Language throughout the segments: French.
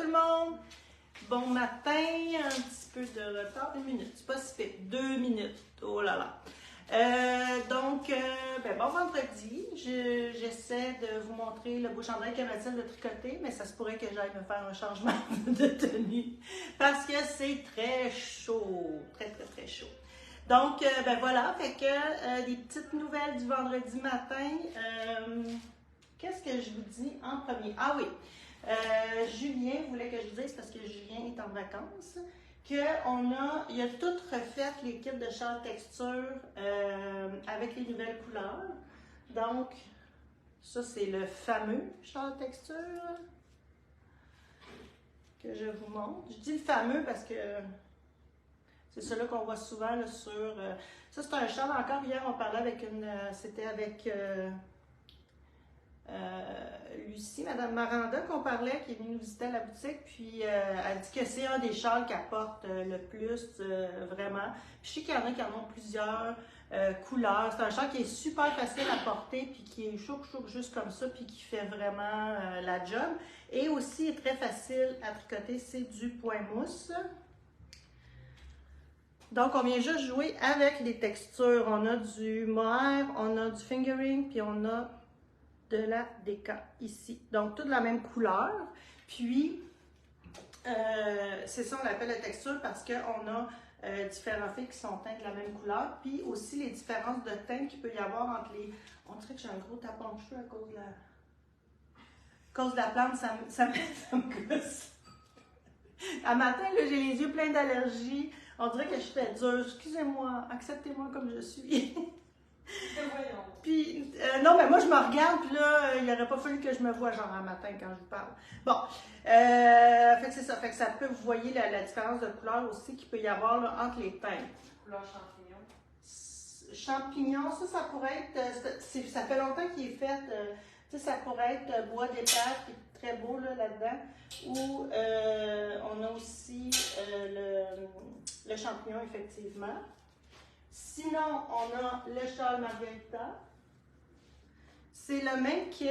tout le monde! Bon matin, un petit peu de retard, 1 minute, c'est pas si fait, 2 minutes, oh là là. Bon vendredi, j'essaie de vous montrer le beau chandail que Mathilde a tricoté, mais ça se pourrait que j'aille me faire un changement de tenue parce que c'est très chaud, très chaud. Donc, voilà, fait que des petites nouvelles du vendredi matin. Qu'est-ce que je vous dis en premier? Ah oui, Julien voulait que je vous dise, parce que Julien est en vacances, qu'il a tout refait les kits de châle texture avec les nouvelles couleurs. Donc, ça c'est le fameux châle texture que je vous montre. Je dis le fameux parce que c'est celui qu'on voit souvent là, sur... ça c'est un châle, encore hier on parlait avec c'était avec... Lucie, Madame Maranda, qu'on parlait, qui est venue nous visiter à la boutique, puis elle dit que c'est un des châles qu'elle porte le plus, vraiment. Puis je sais qu'il y en a qui en ont plusieurs couleurs. C'est un châle qui est super facile à porter, puis qui est chouk juste comme ça, puis qui fait vraiment la job. Et aussi, est très facile à tricoter, c'est du point mousse. Donc, on vient juste jouer avec les textures. On a du mohair, on a du fingering, puis on a de la déca ici. Donc, toute la même couleur. Puis, c'est ça, on l'appelle la texture parce qu'on a différents fils qui sont teints de la même couleur. Puis aussi les différences de teint qu'il peut y avoir entre les... On dirait que j'ai un gros tapon de cheveux à cause de la plante, ça me gosse. À matin, j'ai les yeux pleins d'allergies. On dirait que je fais dur. Excusez-moi, acceptez-moi comme je suis. Puis, non, mais moi, je me regarde, puis là, il n'aurait pas fallu que je me voie genre un matin quand je vous parle. Bon, fait que c'est ça. Fait que ça peut, vous voyez la différence de couleur aussi qu'il peut y avoir là, entre les teintes. Couleur champignon. Champignon, ça pourrait être, ça fait longtemps qu'il est fait, tu sais, ça pourrait être bois d'épaisse, qui est très beau là-dedans. Ou on a aussi le champignon, effectivement. Sinon, on a le châle Margarita. C'est le même kit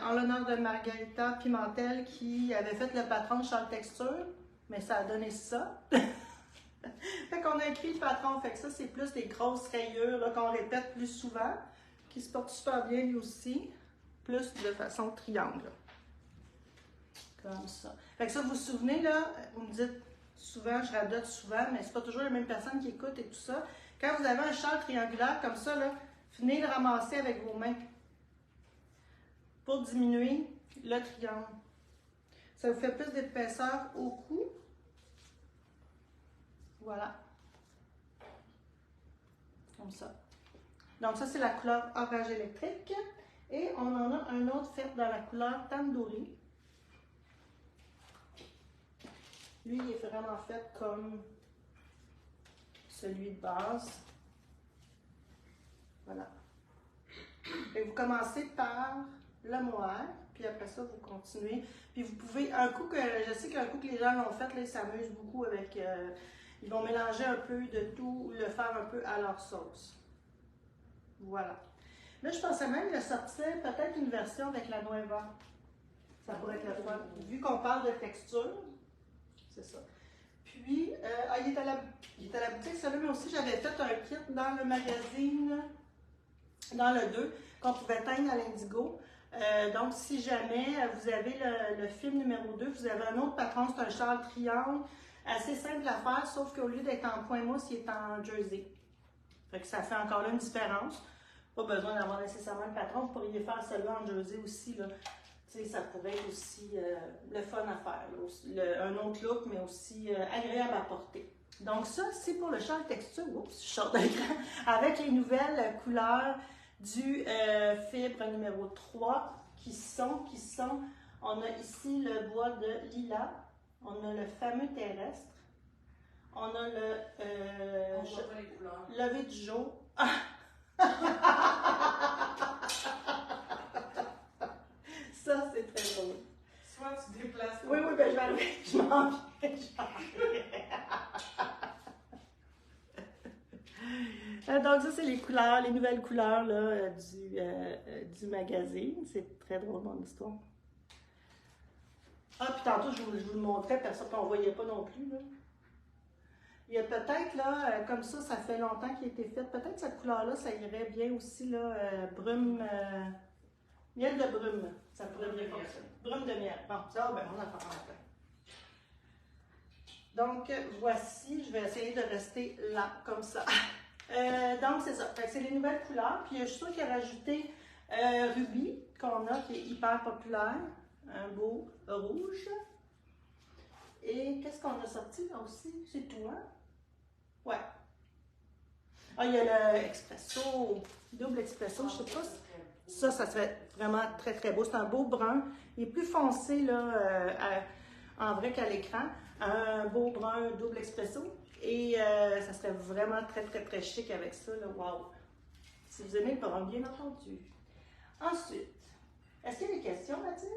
en l'honneur de Margarita Pimentel qui avait fait le patron châle texture, mais ça a donné ça. Fait qu'on a écrit le patron, fait que ça c'est plus des grosses rayures qu'on répète plus souvent, qui se portent super bien lui aussi, plus de façon triangle. Comme ça. Fait que ça, vous vous souvenez là, vous me dites souvent, je radote souvent, mais c'est pas toujours les mêmes personnes qui écoutent et tout ça. Quand vous avez un châle triangulaire comme ça, là, venez le ramasser avec vos mains pour diminuer le triangle. Ça vous fait plus d'épaisseur au cou. Voilà. Comme ça. Donc ça, c'est la couleur orage électrique. Et on en a un autre fait dans la couleur tandoori. Lui, il est vraiment fait comme celui de base. Voilà. Et vous commencez par le mohair, puis après ça, vous continuez. Puis vous pouvez, un coup que, je sais qu'un coup que les gens l'ont fait, là, ils s'amusent beaucoup avec, ils vont mélanger un peu de tout, ou le faire un peu à leur sauce. Voilà. Là, je pensais même le sortir, peut-être une version avec la noix verte. Ça pourrait être le fun. Vu qu'on parle de texture, c'est ça. Puis, il est à la boutique, celui-là, mais aussi j'avais fait un kit dans le magazine, dans le 2, qu'on pouvait teindre à l'indigo. Donc, si jamais vous avez le film numéro 2, vous avez un autre patron, c'est un châle triangle, assez simple à faire, sauf qu'au lieu d'être en point mousse, il est en jersey. Fait que ça fait encore là une différence. Pas besoin d'avoir nécessairement le patron, vous pourriez faire celui-là en jersey aussi, là. Ça pourrait être aussi le fun à faire, là, un autre look, mais aussi agréable à porter. Donc ça, c'est pour le châle texture, oups, je sors d'écran, avec les nouvelles couleurs du fibre numéro 3, qui sont, on a ici le bois de lilas, on a le fameux terrestre, on a le lever du jour. Ça, c'est très drôle. Soit tu déplaces. Oui, ben je vais arriver. Je m'en viens. Donc, ça, c'est les couleurs, les nouvelles couleurs là, du magazine. C'est très drôle, mon histoire. Ah, puis tantôt, je vous le montrais, parce qu'on ne voyait pas non plus. Là. Il y a peut-être, là, comme ça fait longtemps qu'il a été fait. Peut-être cette couleur-là, ça irait bien aussi, là, brume, miel de brume. Ça pourrait bien fonctionner. Brume de miel. Bon, ça, ben, on en parle après. Donc, voici, je vais essayer de rester là, comme ça. Donc, c'est ça. C'est les nouvelles couleurs. Puis, je suis sûre qu'il a rajouté Ruby, qu'on a, qui est hyper populaire. Un beau rouge. Et qu'est-ce qu'on a sorti là aussi? C'est tout, hein? Ouais. Ah, il y a le expresso, double expresso, je sais pas. Ça serait vraiment très, très beau. C'est un beau brun. Il est plus foncé, là, en vrai qu'à l'écran. Un beau brun double expresso. Et ça serait vraiment très, très, très chic avec ça, là. Wow! Si vous aimez le brun, bien entendu. Ensuite, est-ce qu'il y a des questions, Mathilde?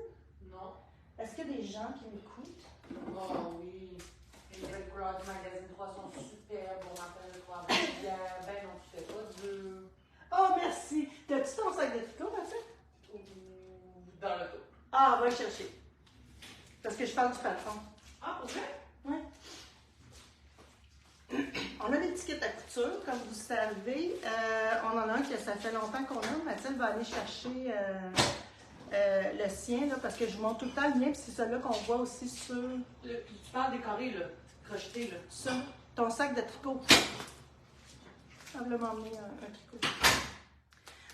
Non. Est-ce qu'il y a des gens qui m'écoutent? Oh oui. Les nouvelles couleurs du magazine 3 sont super. Bon matin, le 3 bien. Ben non, tu fais pas de... Oh, merci! T'as-tu ton sac de tricot, Mathilde? Dans le dos. Ah, va le chercher. Parce que je parle du patron. Ah, pour vrai? Oui. On a des petits kits à couture, comme vous savez. On en a un que ça fait longtemps qu'on a. Mathilde va aller chercher le sien, là, parce que je montre tout le temps le mien, puis c'est celui-là qu'on voit aussi sur... Tu parles des carrés, là. Crochetés, là. Sur ton sac de tricot. Ça va m'emmener un tricot.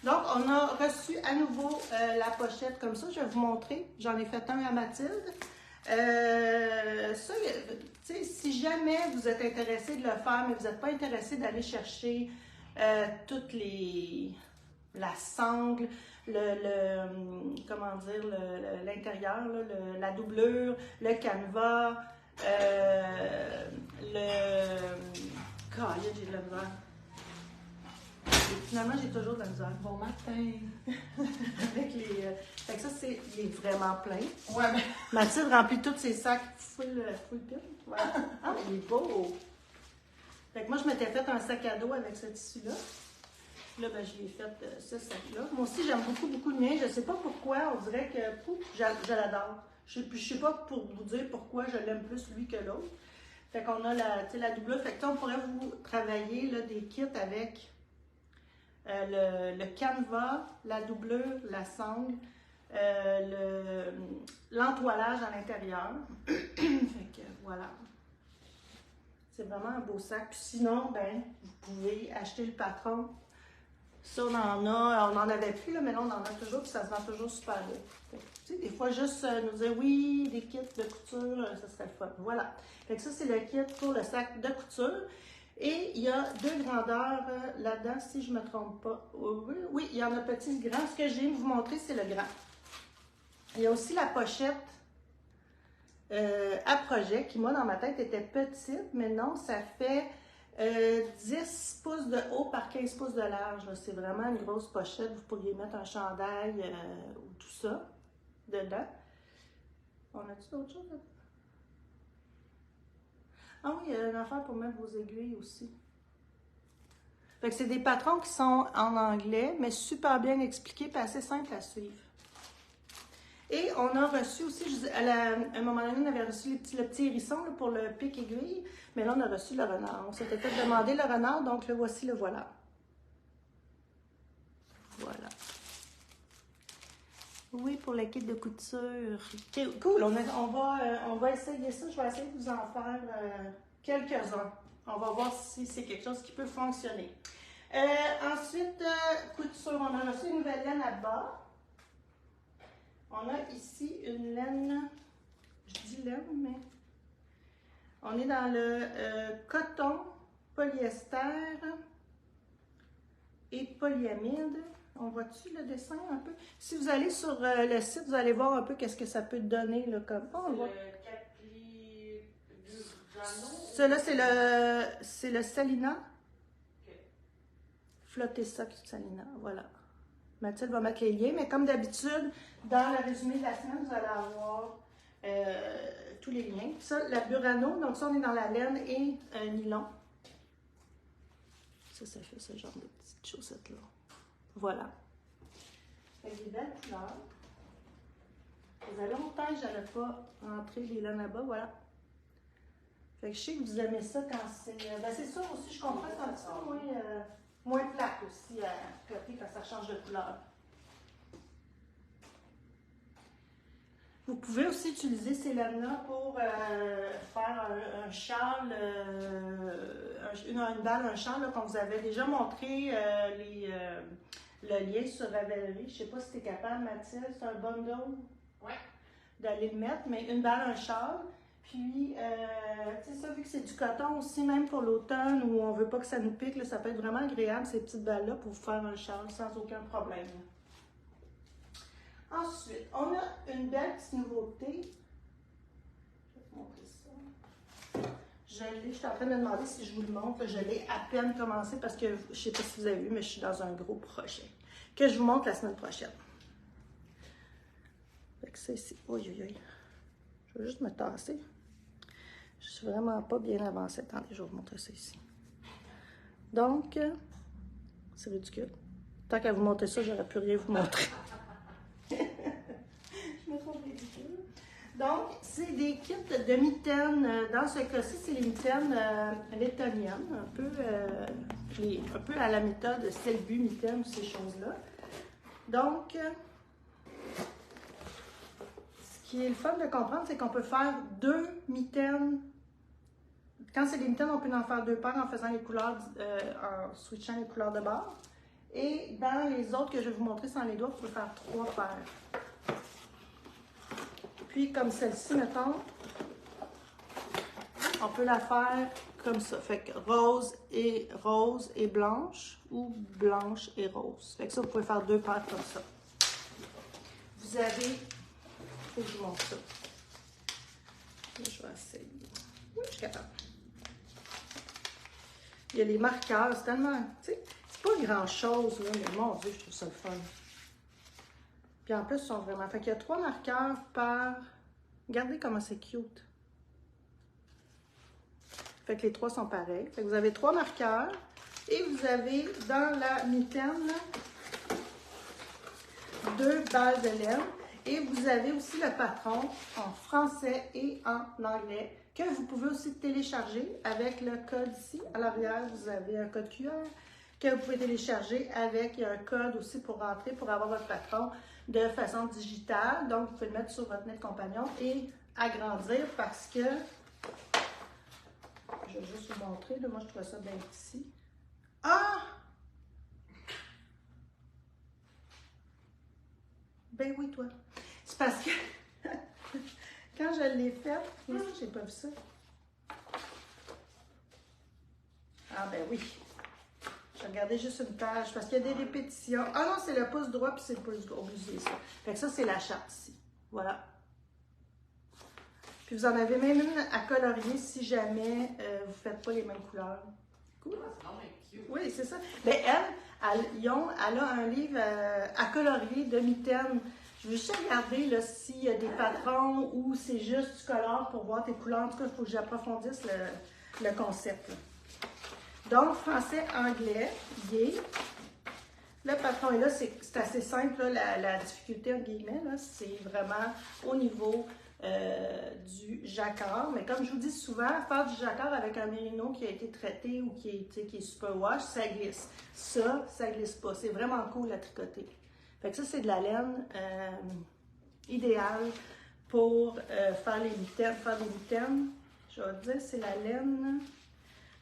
Donc, on a reçu à nouveau la pochette comme ça. Je vais vous montrer. J'en ai fait un à Mathilde. Ça, tu sais, si jamais vous êtes intéressé de le faire, mais vous n'êtes pas intéressé d'aller chercher toutes la sangle, comment dire, l'intérieur, la doublure, le canevas, j'ai de la misère. Et finalement, j'ai toujours de la misère. Bon matin. Avec les. Fait que ça, il est vraiment plein. Ouais, mais... Mathilde remplit tous ses sacs full pile. Voilà. Ah, il est beau! Fait que moi, je m'étais fait un sac à dos avec ce tissu-là. Là, ben, je l'ai fait ce sac-là. Moi aussi, j'aime beaucoup, beaucoup le mien. Je ne sais pas pourquoi. On dirait que pouf, je l'adore. Je ne sais pas pour vous dire pourquoi je l'aime plus lui que l'autre. Fait qu'on a la doublure. Fait que on pourrait vous travailler là, des kits avec le canevas, la doublure, la sangle, l'entoilage à l'intérieur. Fait que voilà. C'est vraiment un beau sac. Puis sinon, ben, vous pouvez acheter le patron. Ça, on en avait plus, là, mais là, on en a toujours, puis ça se vend toujours super bien. Tu sais, des fois, juste nous dire oui, des kits de couture, ça serait le fun. Voilà. Fait que ça, c'est le kit pour le sac de couture. Et il y a deux grandeurs là-dedans, si je ne me trompe pas. Oui, il y en a petit et grand. Ce que je viens de vous montrer, c'est le grand. Il y a aussi la pochette à projet, qui, moi, dans ma tête, était petite, mais non, ça fait 10 pouces de haut par 15 pouces de large. C'est vraiment une grosse pochette. Vous pourriez mettre un chandail ou tout ça dedans. On a-tu d'autres choses là-dedans? Ah oui, il y a une affaire pour mettre vos aiguilles aussi. Fait que c'est des patrons qui sont en anglais, mais super bien expliqués et assez simples à suivre. Et on a reçu aussi, à un moment donné, on avait reçu le petit hérisson là, pour le pic-aiguille, mais là, on a reçu le renard. On s'était fait demander le renard, donc le voici, le voilà. Voilà. Oui, pour le kit de couture. Cool, on va essayer ça. Je vais essayer de vous en faire quelques-uns. On va voir si c'est quelque chose qui peut fonctionner. Ensuite, couture, on a reçu une nouvelle laine à bas. On a ici une laine, je dis laine, mais on est dans le coton, polyester et polyamide. On voit-tu le dessin un peu? Si vous allez sur le site, vous allez voir un peu qu'est-ce que ça peut donner là, comme. Oh, on voit. Cela, c'est le Salina. Okay. Flotter ça, Salina, voilà. Mathilde va mettre les liens, mais comme d'habitude, dans le résumé de la semaine, vous allez avoir tous les liens. Ça, la Burano, donc ça, on est dans la laine et nylon. Ça fait ce genre de petites chaussettes-là. Voilà. Avec des belles couleurs. Ça faisait longtemps que je n'avais pas rentré les laines là-bas, voilà. Fait que je sais que vous aimez ça quand c'est... ben c'est ça aussi, je comprends que c'est un petit peu moins plate aussi à côté quand ça change de couleur. Vous pouvez aussi utiliser ces laines-là pour faire un châle, une balle, un châle, là, comme vous avez déjà montré le lien sur Ravelry. Je ne sais pas si tu es capable, Mathilde, c'est un bundle d'aller le mettre, mais une balle, un châle. Puis, tu sais, ça, vu que c'est du coton aussi, même pour l'automne, où on ne veut pas que ça nous pique, là, ça peut être vraiment agréable, ces petites balles-là, pour vous faire un châle sans aucun problème. Ensuite, on a une belle petite nouveauté. Je vais vous montrer ça. Je suis en train de me demander si je vous le montre. Je l'ai à peine commencé parce que je ne sais pas si vous avez vu, mais je suis dans un gros projet que je vous montre la semaine prochaine. Fait que ça ici. Oui, oui, oui. Je vais juste me tasser. Je suis vraiment pas bien avancée. Attendez, je vais vous montrer ça ici. Donc, c'est ridicule. Tant qu'à vous montrer ça, j'aurais pu rien vous montrer. Je me trouve ridicule. Donc, c'est des kits de mitaines. Dans ce cas-ci, c'est les mitaines lettoniennes, un peu à la méthode Selbu mitaine, ces choses-là. Donc, ce qui est le fun de comprendre, c'est qu'on peut faire 2 mitaines. Quand c'est des mitaines, on peut en faire 2 paires en faisant les couleurs, en switchant les couleurs de bord. Et dans les autres que je vais vous montrer sans les doigts, vous pouvez faire 3 paires. Puis, comme celle-ci, mettons, on peut la faire comme ça. Fait que rose et blanche ou blanche et rose. Fait que ça, vous pouvez faire 2 paires comme ça. Vous avez... Faut que je vous montre ça. Là, je vais essayer. Oui, je suis capable. Il y a les marqueurs, c'est tellement... Tu sais, c'est pas grand-chose, là, mais mon Dieu, je trouve ça le fun. Puis en plus, ils sont vraiment... Fait qu'il y a 3 marqueurs par... Regardez comment c'est cute. Fait que les 3 sont pareils. Fait que vous avez 3 marqueurs. Et vous avez dans la mitaine 2 balles de laine. Et vous avez aussi le patron en français et en anglais que vous pouvez aussi télécharger avec le code ici. À l'arrière, vous avez un code QR que vous pouvez télécharger avec un code aussi pour rentrer, pour avoir votre patron de façon digitale. Donc, vous pouvez le mettre sur votre net compagnon et agrandir parce que, je vais juste vous montrer, là, moi je trouve ça bien ici. Ah! Ben oui, toi. C'est parce que quand je l'ai faite, j'ai pas vu ça. Ah ben oui. Je regardais juste une page parce qu'il y a des répétitions. Ah non, c'est le pouce droit puis c'est le pouce gauche. Oubliez ça. Fait que ça, c'est la charte ici. Voilà. Puis vous en avez même une à colorier si jamais vous ne faites pas les mêmes couleurs. Cool. Oui, c'est ça. Ben elle a un livre à colorier de mitaines. Je veux juste regarder s'il y a des patrons ou c'est juste du color pour voir tes couleurs. En tout cas, il faut que j'approfondisse le concept. Là. Donc, français, anglais, gay. Le patron est là, c'est assez simple. Là, la difficulté, en guillemets, c'est vraiment au niveau du jacquard. Mais comme je vous dis souvent, faire du jacquard avec un mérino qui a été traité ou qui est super wash, ça glisse. Ça glisse pas. C'est vraiment cool à tricoter. Fait que ça, c'est de la laine idéale pour faire des mitaines. Je vais te dire, c'est la laine...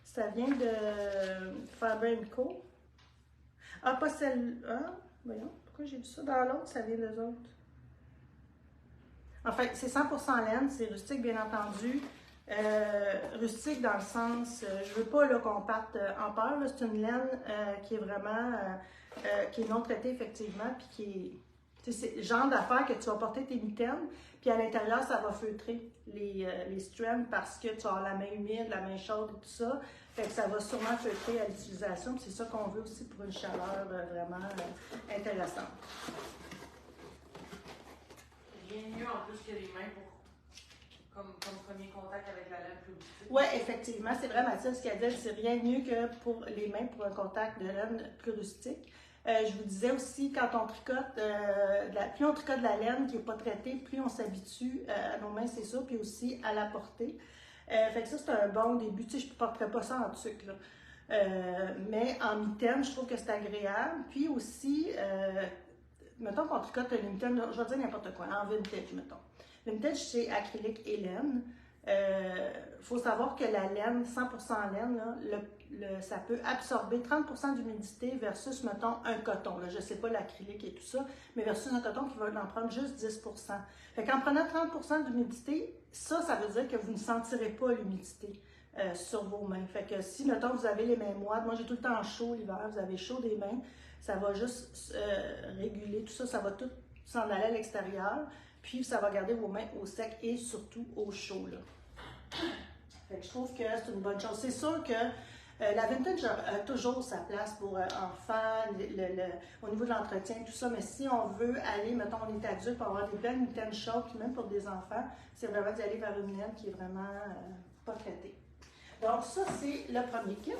Ça vient de Faber & Co. Ah, pas celle-là. Voyons, pourquoi j'ai vu ça? Dans l'autre, ça vient d'eux autres. En fait, c'est 100% laine, c'est rustique, bien entendu. Rustique dans le sens, je veux pas qu'on parte en peur. C'est une laine qui est vraiment, qui est non traitée, effectivement, puis qui est... C'est le genre d'affaire que tu vas porter tes mitaines, puis à l'intérieur, ça va feutrer les strands parce que tu as la main humide, la main chaude et tout ça. Fait que ça va sûrement feutrer à l'utilisation. C'est ça qu'on veut aussi pour une chaleur vraiment intéressante. Rien de mieux en plus que les mains comme premier contact avec la laine plus rustique. Oui, effectivement, c'est vrai, Mathilde, ce qu'elle dit, c'est rien de mieux que pour les mains pour un contact de laine plus rustique. Je vous disais aussi, quand on tricote, plus on tricote de la laine qui n'est pas traitée, plus on s'habitue à nos mains, c'est ça, puis aussi à la porter. Fait que ça, c'est un bon début. Tu sais, je ne porterais pas ça en tuque, là. Mais en mitaine, je trouve que c'est agréable. Puis aussi, mettons qu'on tricote une mitaine, je vais dire n'importe quoi, en vintage, mettons. Le vintage, c'est acrylique et laine. Faut savoir que la laine, 100% laine, là, ça peut absorber 30% d'humidité versus, mettons, un coton. Là, je ne sais pas l'acrylique et tout ça, mais versus un coton qui va en prendre juste 10%. Fait qu'en prenant 30% d'humidité, ça veut dire que vous ne sentirez pas l'humidité sur vos mains. Fait que si, mettons, vous avez les mains moites, moi j'ai tout le temps chaud l'hiver, vous avez chaud des mains, ça va juste réguler tout ça, ça va tout s'en aller à l'extérieur, puis ça va garder vos mains au sec et surtout au chaud, là. Fait que je trouve que c'est une bonne chose. C'est sûr que la vintage a toujours sa place pour enfants, au niveau de l'entretien, tout ça, mais si on veut aller, mettons, on est adulte pour avoir des belles mitaines chaudes, puis même pour des enfants, c'est vraiment d'y aller vers une laine qui est vraiment pas traitée. Donc ça, c'est le premier kit.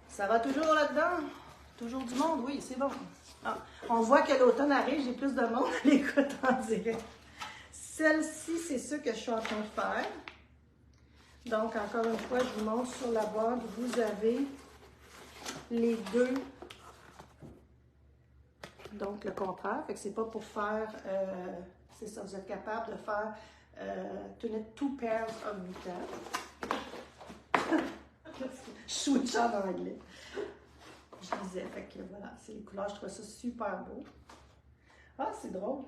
Ça va toujours là-dedans? Toujours du monde? Oui, c'est bon. Ah, on voit que l'automne arrive, j'ai plus de monde à l'écoute en direct. Celle-ci, c'est ce que je suis en train de faire. Donc, encore une fois, je vous montre sur la boîte, vous avez les deux. Donc, le contraire. Fait que c'est pas pour faire, c'est ça, vous êtes capable de faire to knit 2 pairs of mitaines. Je switch en anglais. Je disais, fait que voilà, c'est les couleurs, je trouve ça super beau. Ah, c'est drôle.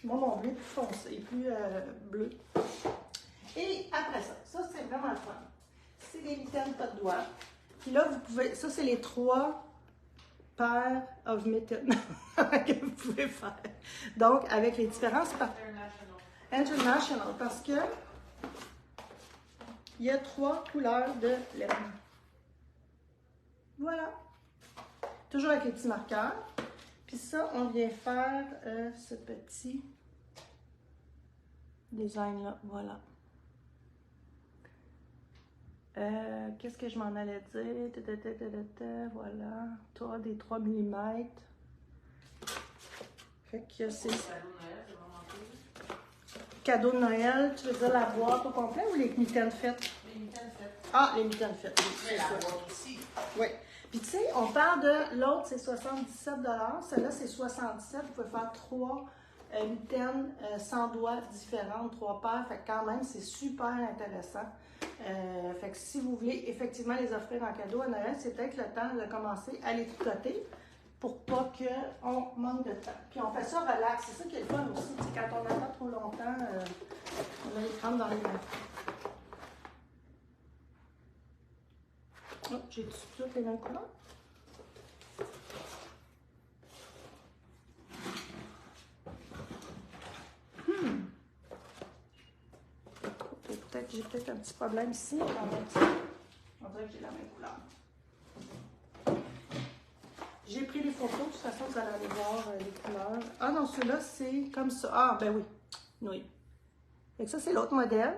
Moi, mon bleu est plus foncé, plus bleu. Et après ça, c'est vraiment le fun. C'est des mitaines pas de doigts. Puis là, vous pouvez, ça c'est les 3 paires of mitaines que vous pouvez faire. Donc, avec les différences par International, parce que il y a 3 couleurs de laine. Voilà. Toujours avec les petits marqueurs. Puis ça, on vient faire ce petit design-là. Voilà. Qu'est-ce que je m'en allais dire? Voilà. Toi, des 3 mm. Fait que c'est... Cadeau de Noël, tu veux dire la boîte au complet ou les mitaines faites? Les mitaines faites. Ah, les mitaines faites. Oui, c'est la boîte aussi. Oui. Puis tu sais, on parle de l'autre, c'est 77 $. Celle-là, c'est 67 $. Vous pouvez faire 3 mitaines sans doigts différentes, 3 paires. Fait que quand même, c'est super intéressant. Fait que si vous voulez effectivement les offrir en cadeau à Noël, c'est peut-être le temps de commencer à les tricoter pour pas qu'on manque de temps. Puis on fait ça relax. C'est ça qui est le fun aussi. Quand on attend trop longtemps, on va les prendre dans les mains. Oh, j'ai toutes les mêmes couleurs. J'ai peut-être un petit problème ici. On dirait que j'ai la même couleur. J'ai pris les photos. De toute façon, vous allez aller voir les couleurs. Ah non, celui-là, c'est comme ça. Ah, ben oui. Oui. Et ça, c'est l'autre modèle.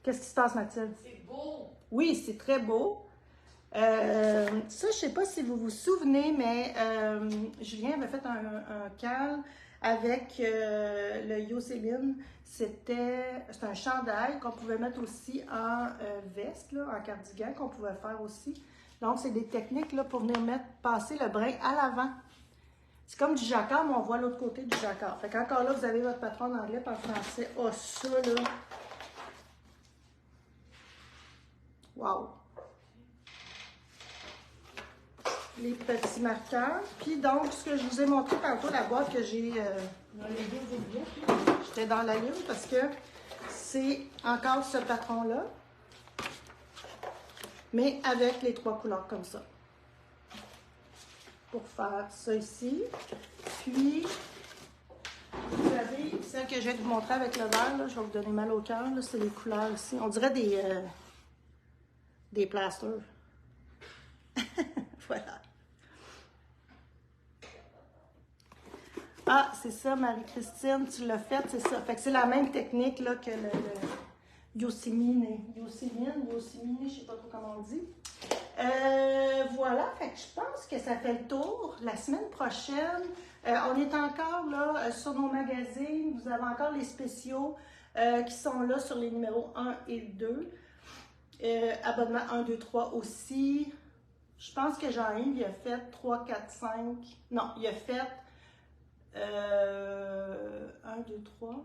Qu'est-ce qui se passe, Mathilde? C'est beau! Oui, c'est très beau. Ça, je ne sais pas si vous vous souvenez, mais Julien avait fait un cal avec le Yoselin. C'est un chandail qu'on pouvait mettre aussi en veste, là, en cardigan, qu'on pouvait faire aussi. Donc, c'est des techniques là, pour venir passer le brin à l'avant. C'est comme du jacquard, mais on voit l'autre côté du jacquard. Fait qu'encore là, vous avez votre patron en anglais et en français. Oh, ça, là! Wow! Les petits marqueurs. Puis donc, ce que je vous ai montré tantôt, la boîte que j'ai dans les deux oubliettes, j'étais dans la lune parce que c'est encore ce patron-là, mais avec les 3 couleurs comme ça. Pour faire ça ici. Puis, vous avez celle que je vais vous montrer avec le vert, là, je vais vous donner mal au cœur, c'est les couleurs ici. On dirait des plasters. Voilà. Ah, c'est ça, Marie-Christine, tu l'as fait, c'est ça. Fait que c'est la même technique là, que Yosemite, je sais pas trop comment on dit. Voilà, fait que je pense que ça fait le tour. La semaine prochaine, on est encore là sur nos magazines. Vous avez encore les spéciaux qui sont là sur les numéros 1 et 2. Abonnement 1, 2, 3 aussi. Je pense que Jean-Yves, il a fait 3, 4, 5. Non, il a fait 1, 2, 3.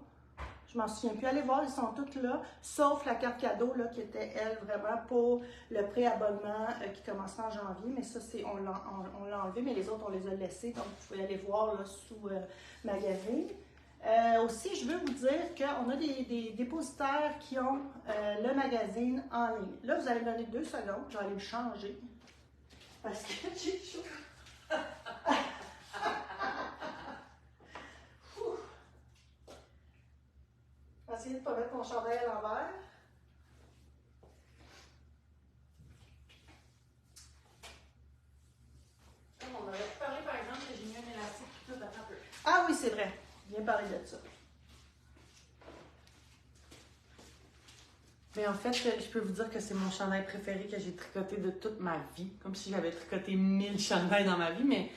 Je m'en souviens plus. Allez voir, ils sont toutes là, sauf la carte cadeau là, qui était, elle, vraiment pour le pré-abonnement qui commençait en janvier. Mais ça, on l'a enlevé, mais les autres, on les a laissés. Donc, vous pouvez aller voir là, sous magazine. Aussi, je veux vous dire qu'on a des dépositaires qui ont le magazine en ligne. Là, vous allez me donner 2 secondes. Je vais aller le changer. Parce que j'ai chaud. Essayez de ne pas mettre mon chandail à l'envers. Comme on avait parlé, par exemple, que j'ai mis un élastique tout à un peu. Ah oui, c'est vrai. Viens parler de ça. Mais en fait, je peux vous dire que c'est mon chandail préféré que j'ai tricoté de toute ma vie. Comme si j'avais tricoté 1000 chandails dans ma vie, mais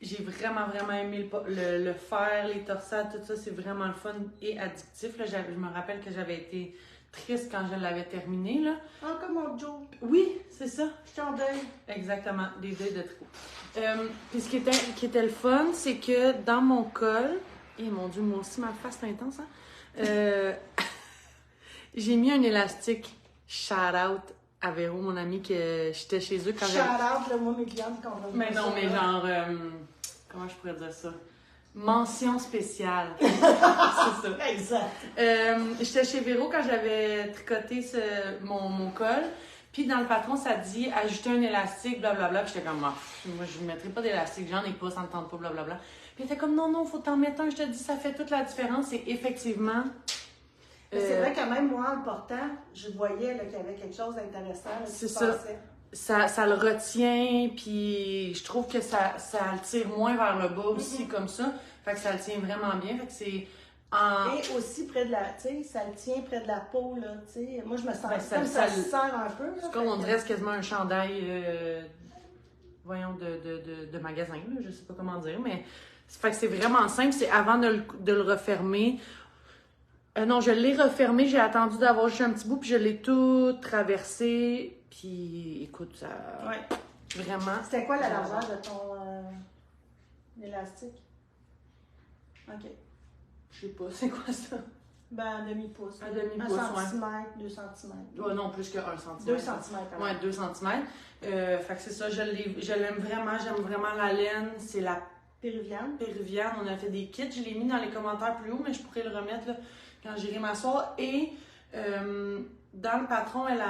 j'ai vraiment aimé le faire, les torsades, tout ça. C'est vraiment le fun et addictif. Là, je me rappelle que j'avais été triste quand je l'avais terminé. Là. Ah, comme mon Joe. Oui, c'est ça. Je suis en deuil. Exactement, des deuils de tricot. Puis ce qui était le fun, c'est que dans mon col, et mon Dieu, moi aussi, ma face est intense, hein? J'ai mis un élastique shout-out à Véro, mon ami, que j'étais chez eux quand j'avais... Shout-out, là, moi, mes clientes, quand on va Mais non, ça, mais là. genre... comment je pourrais dire ça? Mention spéciale. C'est ça. Exact. J'étais chez Véro quand j'avais tricoté mon col. Puis dans le patron, ça dit ajouter un élastique, blablabla. Puis j'étais comme, moi, je ne mettrai pas d'élastique, j'en ai pas, ça ne me tente pas, blablabla. Puis il était comme, non, faut t'en mettre un. Je te dis, ça fait toute la différence. Et effectivement... C'est vrai que même moi, en le portant, je voyais qu'il y avait quelque chose d'intéressant. C'est ça. Ça le retient, puis je trouve que ça le tire moins vers le bas aussi, comme ça. Fait que ça le tient vraiment bien. Fait que c'est... Et aussi près de la... Tu sais, ça le tient près de la peau, là, tu sais. Moi, je me sens comme ça se serre un peu, là. C'est comme on dirait c'est quasiment un chandail, voyons, de magasin, là, je sais pas comment dire, mais... Fait que c'est vraiment simple. C'est avant de le refermer... non, je l'ai refermé, j'ai attendu d'avoir juste un petit bout, puis je l'ai tout traversé, puis écoute, ça... Ouais. Vraiment... C'était quoi la largeur de ton élastique? OK. Je sais pas, c'est quoi ça? Ben, un demi-pouce. Un demi-pouce, 1 centimètre, 2 centimètres. Oh, non, plus que 1 centimètre. 2 centimètres. Ouais, 2 centimètres. Fait que c'est ça, je l'aime vraiment, j'aime vraiment la laine, c'est la Péruvienne. Péruvienne, on a fait des kits, je l'ai mis dans les commentaires plus haut, mais je pourrais le remettre là, quand j'irai m'asseoir. Et dans le patron, elle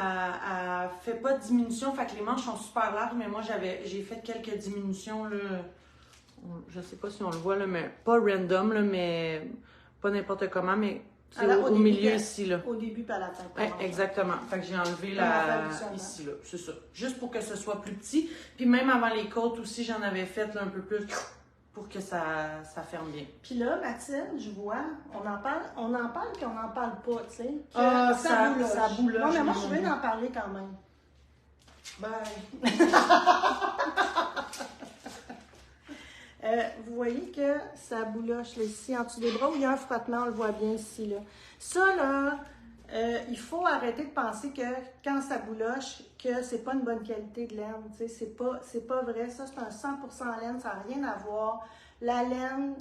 fait pas de diminution, fait que les manches sont super larges, mais moi j'ai fait quelques diminutions, là, je sais pas si on le voit, là, mais pas random, là, mais pas n'importe comment, mais c'est au milieu ici. Là. Au début, pas à la fin. Ouais, exactement. Fait que j'ai enlevé ici, là, c'est ça. Juste pour que ce soit plus petit. Puis même avant les côtes aussi, j'en avais fait là, un peu plus pour que ça ferme bien. Puis là, Mathilde, je vois, on en parle puis on n'en parle pas, tu sais. Ah, ça bouloche. Non, mais moi, je veux en parler quand même. Bye. Vous voyez que ça bouloche là, ici, en dessous des bras, où il y a un frottement, on le voit bien ici. Là. Ça, là, il faut arrêter de penser que quand ça bouloche, que c'est pas une bonne qualité de laine. Tu sais, c'est pas vrai. Ça, c'est un 100% laine, ça n'a rien à voir. La laine,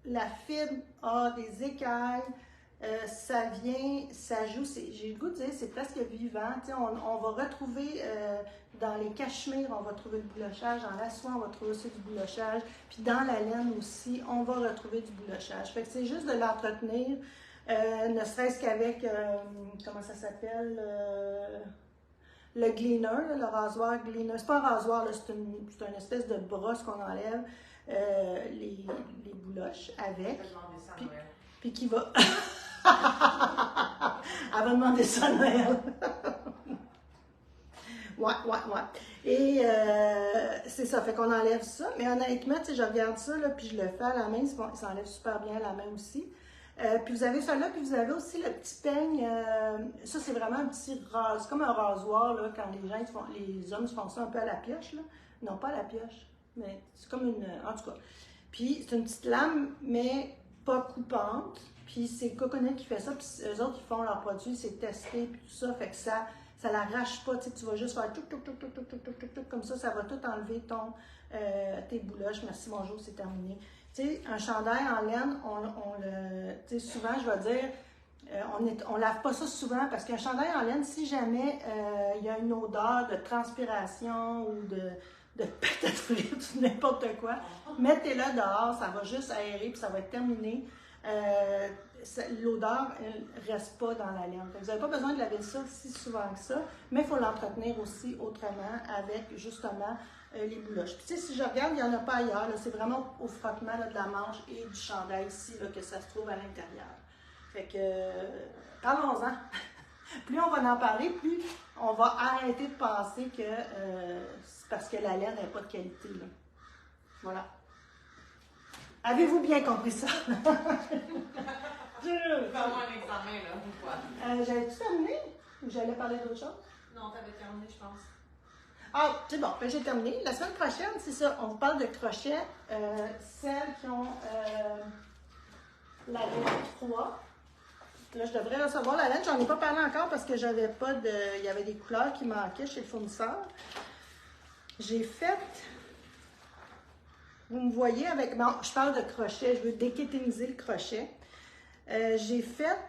la fibre a des écailles, ça vient, ça joue, j'ai le goût de dire, c'est presque vivant. Tu sais, on va retrouver dans les cachemires, on va trouver du boulochage, dans la soie, on va trouver aussi du boulochage, puis dans la laine aussi, on va retrouver du boulochage. Fait que c'est juste de l'entretenir, ne serait-ce qu'avec, comment ça s'appelle, le gleaner, là, le rasoir gleaner. C'est pas un rasoir, c'est une espèce de brosse qu'on enlève les bouloches avec. Puis qui va... Elle va demander ça à Noël. Ouais. Et c'est ça, fait qu'on enlève ça. Mais honnêtement, tu sais, je regarde ça, là, puis je le fais à la main. Ça enlève super bien à la main aussi. Puis vous avez ça là, puis vous avez aussi le petit peigne. Ça, c'est vraiment un petit ras. C'est comme un rasoir, là, quand les hommes se font ça un peu à la pioche, là. Non, pas à la pioche, mais c'est comme une. En tout cas. Puis c'est une petite lame, mais pas coupante. Puis c'est Coconut qui fait ça, puis eux autres, ils font leur produit, c'est testé, puis tout ça, fait que ça l'arrache pas, tu sais, tu vas juste faire tout, comme ça va tout enlever tes bouloches. Merci, bonjour, c'est terminé. Tu sais, un chandail en laine, tu sais, souvent, je vais dire, on lave pas ça souvent, parce qu'un chandail en laine, si jamais il y a une odeur de transpiration ou de patates frites ou n'importe quoi, mettez-le dehors, ça va juste aérer, puis ça va être terminé. L'odeur ne reste pas dans la laine. Vous n'avez pas besoin de laver ça si souvent que ça, mais il faut l'entretenir aussi autrement avec justement les bouloches. Puis, tu sais, si je regarde, il n'y en a pas ailleurs. C'est vraiment au frottement là, de la manche et du chandail ici là, que ça se trouve à l'intérieur. Fait que, parlons-en. Plus on va en parler, plus on va arrêter de penser que c'est parce que la laine n'a pas de qualité. Là. Voilà. Avez-vous bien compris ça? Fais-moi un examen, là, ou quoi? J'avais-tu terminé? Ou j'allais parler d'autre chose? Non, t'avais terminé, je pense. Ah, c'est bon, ben j'ai terminé. La semaine prochaine, c'est ça, on vous parle de crochets. Celles qui ont la laine 3. Là, je devrais recevoir la laine. J'en ai pas parlé encore parce que j'avais pas de. Il y avait des couleurs qui manquaient chez le fournisseur. J'ai fait. Vous me voyez avec. Bon, je parle de crochet, je veux dékéténiser le crochet. J'ai fait.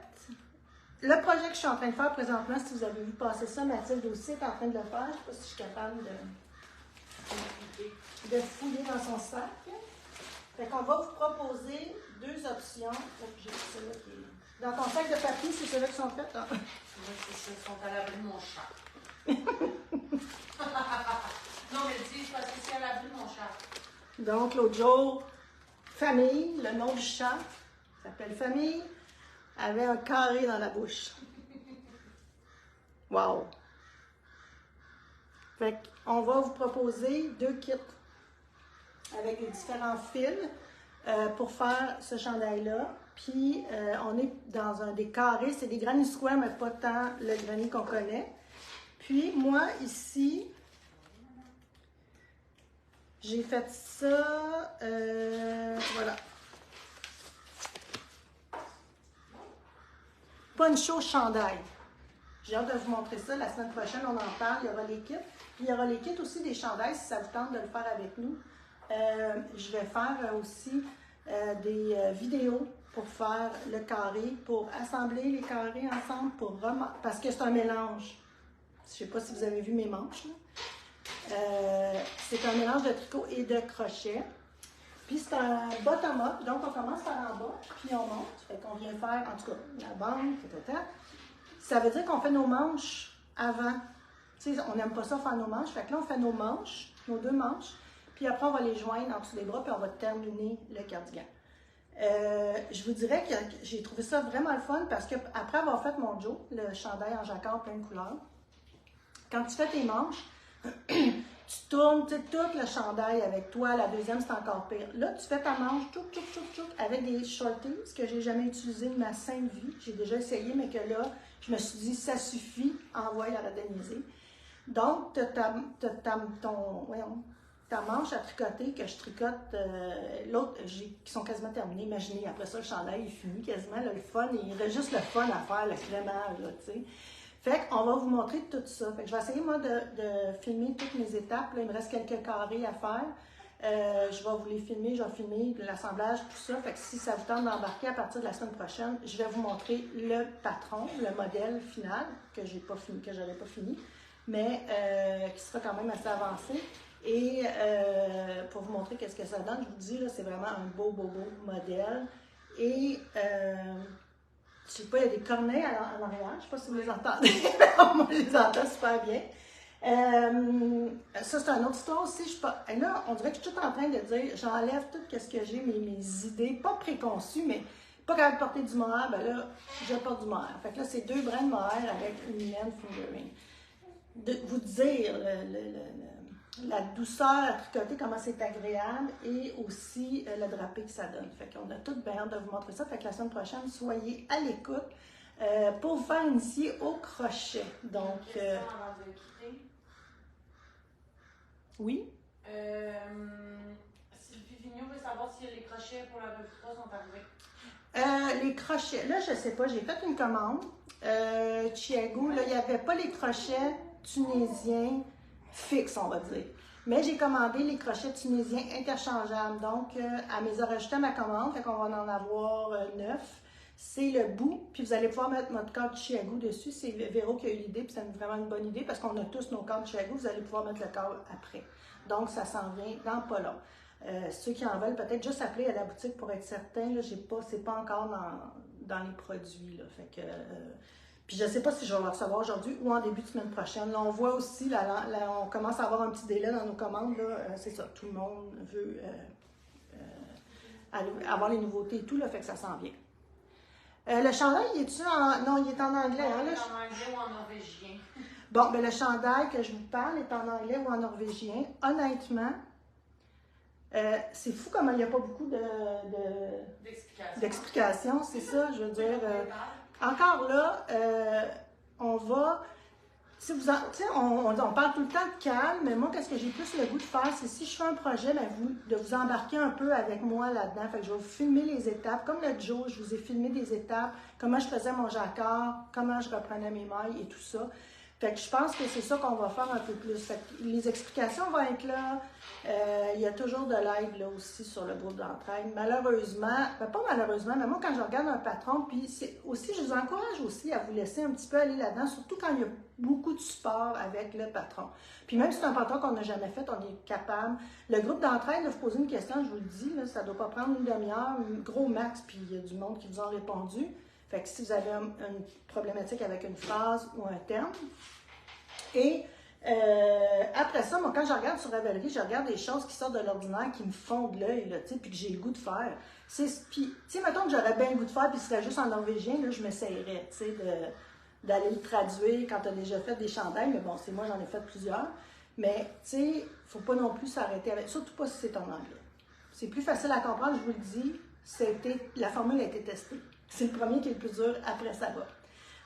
Le projet que je suis en train de faire présentement, si vous avez vu passer ça, Mathilde aussi est en train de le faire. Je ne sais pas si je suis capable de fouiller dans son sac. Fait qu'on va vous proposer 2 options. J'ai celle-là qui est... Dans ton sac de papier, c'est celles-là qui sont faites. Hein? Moi, c'est ça, sont à l'abri de mon chat. Non, mais dis, c'est parce que c'est à l'abri de mon chat. Donc, l'autre jour, Famille, le nom du chat, s'appelle Famille, avait un carré dans la bouche. Wow! Fait qu'on va vous proposer 2 kits avec les différents fils pour faire ce chandail-là. Puis, on est dans des carrés, c'est des granny square, mais pas tant le granny qu'on connaît. Puis, moi, ici, j'ai fait ça, voilà. Poncho chandail. J'ai hâte de vous montrer ça. La semaine prochaine, on en parle. Il y aura les kits. Puis il y aura les kits aussi des chandails si ça vous tente de le faire avec nous. Je vais faire aussi des vidéos pour faire le carré, pour assembler les carrés ensemble, parce que c'est un mélange. Je ne sais pas si vous avez vu mes manches. C'est un mélange de tricot et de crochet. Puis c'est un bottom-up, donc on commence par en bas, puis on monte. Fait qu'on vient faire, en tout cas, la bande, etc. Ça veut dire qu'on fait nos manches avant. Tu sais, on n'aime pas ça faire nos manches. Fait que là, on fait nos manches, nos 2 manches, puis après, on va les joindre en dessous des bras, puis on va terminer le cardigan. Je vous dirais que j'ai trouvé ça vraiment le fun parce que après avoir fait mon Joe, le chandail en jacquard plein de couleurs, quand tu fais tes manches, tu tournes tout le chandail avec toi. La deuxième, c'est encore pire. Là, tu fais ta manche avec des shorties, ce que j'ai jamais utilisé de ma sainte vie. J'ai déjà essayé, mais que là, je me suis dit, ça suffit, envoie la radaniser. Donc, tu as ta manche à tricoter, que je tricote, l'autre, qui sont quasiment terminées. Imaginez, après ça, le chandail est fini quasiment. Là, le fun, il reste juste le fun à faire, le crémage, là, tu sais. Fait qu'on va vous montrer tout ça. Fait que je vais essayer, moi, de filmer toutes mes étapes. Là, il me reste quelques carrés à faire. Je vais vous les filmer, je vais filmer l'assemblage, tout ça. Fait que si ça vous tente d'embarquer à partir de la semaine prochaine, je vais vous montrer le patron, le modèle final, que je n'avais pas fini, mais qui sera quand même assez avancé. Et pour vous montrer qu'est-ce que ça donne, je vous dis, là, c'est vraiment un beau modèle. Et je sais pas, il y a des cornets en arrière, je sais pas si vous les entendez, moi je les entends super bien. Ça, c'est une autre histoire aussi. Et là, on dirait que je suis tout en train de dire, j'enlève tout ce que j'ai, mes idées, pas préconçues, mais pas capable de porter du mohair, ben là, je porte du mohair. Fait que là, c'est 2 brins de mohair avec une laine fingering. De vous dire la douceur tricotée, comment c'est agréable et aussi le drapé que ça donne. Fait qu'on a tout bien hâte de vous montrer ça. Fait que la semaine prochaine, soyez à l'écoute pour vous faire initier au crochet. Donc, Avant de quitter. oui. Sylvie Vigneault veut savoir si les crochets pour la revue 3 sont arrivés. Les crochets, là, je sais pas, j'ai fait une commande. Chiago, là, il n'y avait pas les crochets tunisiens fixes, on va dire. Mais j'ai commandé les crochets tunisiens interchangeables. Donc, elle me les a rajoutés à ma commande, fait qu'on va en avoir 9. C'est le bout, puis vous allez pouvoir mettre notre cadre Chiago dessus. C'est Véro qui a eu l'idée, puis c'est vraiment une bonne idée parce qu'on a tous nos cadres Chiago. Vous allez pouvoir mettre le cadre après. Donc, ça s'en vient dans pas long. Ceux qui en veulent, peut-être juste appeler à la boutique pour être certain. C'est pas encore dans les produits. Là, fait que, puis je ne sais pas si je vais le recevoir aujourd'hui ou en début de semaine prochaine. Là, on voit aussi, là, on commence à avoir un petit délai dans nos commandes. C'est ça, tout le monde veut avoir les nouveautés et tout, là, fait que ça s'en vient. Le chandail, il est-tu en... Non, il est en anglais. Non, hein, il là, est en anglais ou en norvégien. Bon, ben le chandail que je vous parle est en anglais ou en norvégien. Honnêtement, c'est fou comment il n'y a pas beaucoup d'explications, c'est ça, je veux dire. Encore là, on va... On parle tout le temps de calme, mais moi, qu'est-ce que j'ai plus le goût de faire, c'est si je fais un projet, ben de vous embarquer un peu avec moi là-dedans. Fait que je vais vous filmer les étapes. Comme le jour, je vous ai filmé des étapes, comment je faisais mon jacquard, comment je reprenais mes mailles et tout ça. Fait que je pense que c'est ça qu'on va faire un peu plus. Fait que les explications vont être là. Il y a toujours de l'aide là aussi sur le groupe d'entraide. Malheureusement, pas malheureusement, mais moi quand je regarde un patron, puis c'est aussi, je vous encourage aussi à vous laisser un petit peu aller là-dedans, surtout quand il y a beaucoup de support avec le patron. Puis même si c'est un patron qu'on n'a jamais fait, on est capable. Le groupe d'entraide, vous posez une question, je vous le dis, là, ça ne doit pas prendre une demi-heure, gros max, puis il y a du monde qui vous a répondu. Fait que si vous avez une problématique avec une phrase ou un terme. Et après ça, moi, quand je regarde sur Ravelry, je regarde des choses qui sortent de l'ordinaire, qui me font de l'œil, puis que j'ai le goût de faire. Puis, tu sais, mettons que j'aurais bien le goût de faire, puis ce serait juste en norvégien, là, je m'essayerais, tu sais, d'aller le traduire quand tu as déjà fait des chandails. Mais bon, c'est moi, j'en ai fait plusieurs. Mais, tu sais, il ne faut pas non plus s'arrêter avec, surtout pas si c'est en anglais. C'est plus facile à comprendre, je vous le dis, la formule a été testée. C'est le premier qui est le plus dur, après ça va.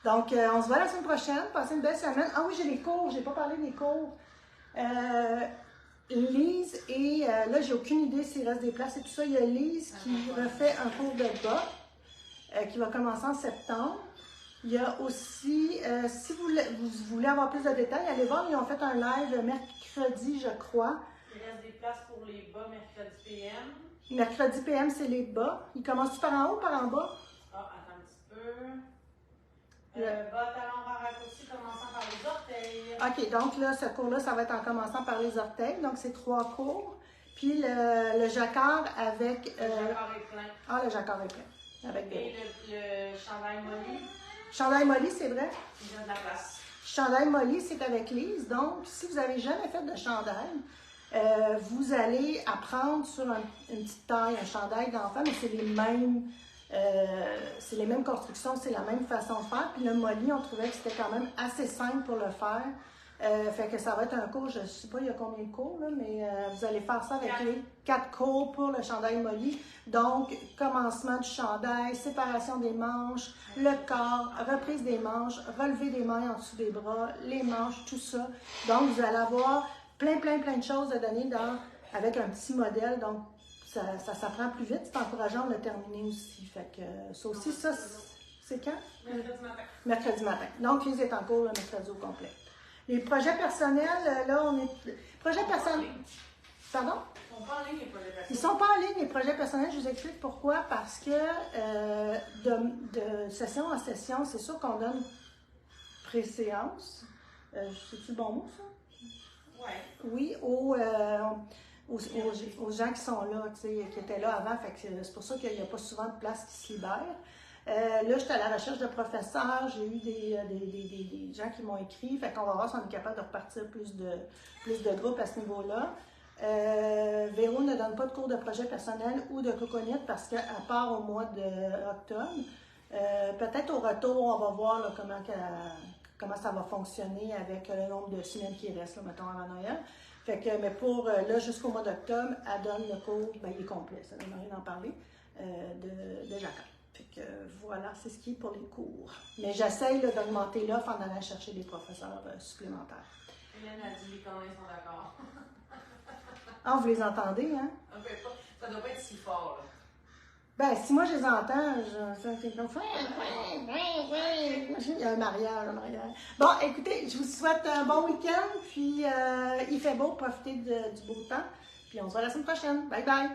Donc, on se voit la semaine prochaine. Passez une belle semaine. Ah oui, j'ai les cours. Je n'ai pas parlé des cours. Lise et là, j'ai aucune idée s'il reste des places et tout ça. Il y a Lise qui refait un cours de bas qui va commencer en septembre. Il y a aussi, si vous voulez avoir plus de détails, allez voir, ils ont fait un live mercredi, je crois. Il reste des places pour les bas mercredi PM. Mercredi PM, c'est les bas. Ils commencent par en haut ou par en bas? Ah, attends un petit peu. Bas talon bas raccourci commençant par les orteils. OK, donc là, ce cours-là, ça va être en commençant par les orteils. Donc, c'est 3 cours. Puis le jacquard avec... Le jacquard est plein. Ah, le jacquard est plein. Avec Et le chandail molly. Chandail molly, c'est vrai? Il y a de la place. Chandail molly, c'est avec Lise. Donc, si vous n'avez jamais fait de chandail, vous allez apprendre sur une petite taille, un chandail d'enfant, mais c'est les mêmes constructions, c'est la même façon de faire. Puis le molly, on trouvait que c'était quand même assez simple pour le faire. Fait que ça va être un cours, je ne sais pas il y a combien de cours, là, mais vous allez faire ça avec les 4 cours pour le chandail molly. Donc, commencement du chandail, séparation des manches, le corps, reprise des manches, relever des mains en dessous des bras, les manches, tout ça. Donc, vous allez avoir plein de choses à donner avec un petit modèle. Donc, ça s'apprend plus vite. C'est encourageant de le terminer aussi. Fait que ça aussi, c'est quand? Mercredi matin. Mercredi matin. Donc, Lise est en cours le mercredi au complet. Les projets personnels, là, on est... Projets personnels... Pardon? Ils sont pas en ligne, les projets personnels. Ils sont pas en ligne, les projets personnels. Je vous explique pourquoi. Parce que de session en session, c'est sûr qu'on donne préséance. C'est-tu le bon mot, ça? Ouais. Oui, aux gens qui sont là, qui étaient là avant. Fait que c'est pour ça qu'il n'y a pas souvent de place qui se libère. Là, j'étais à la recherche de professeurs, j'ai eu des gens qui m'ont écrit, fait qu'on va voir si on est capable de repartir plus de groupes à ce niveau-là. Véro ne donne pas de cours de projet personnel ou de coconut parce qu'à part au mois d'octobre, peut-être au retour, on va voir là, comment ça va fonctionner avec le nombre de semaines qui restent, là, mettons, avant Noël. Fait que, mais pour là, jusqu'au mois d'octobre, elle donne le cours, ben, il est complet, ça ne donne rien d'en parler, de Jacob. Fait que voilà, c'est ce qui est pour les cours. Mais j'essaye d'augmenter l'offre en allant chercher des professeurs supplémentaires. Hélène a dit comment ils sont d'accord. Ah, vous les entendez, hein? Ça doit pas être si fort, là. Ben, si moi je les entends, c'est comme ça. Il y a un mariage. Bon, écoutez, je vous souhaite un bon week-end, puis il fait beau, profitez du beau temps, puis on se voit la semaine prochaine. Bye bye!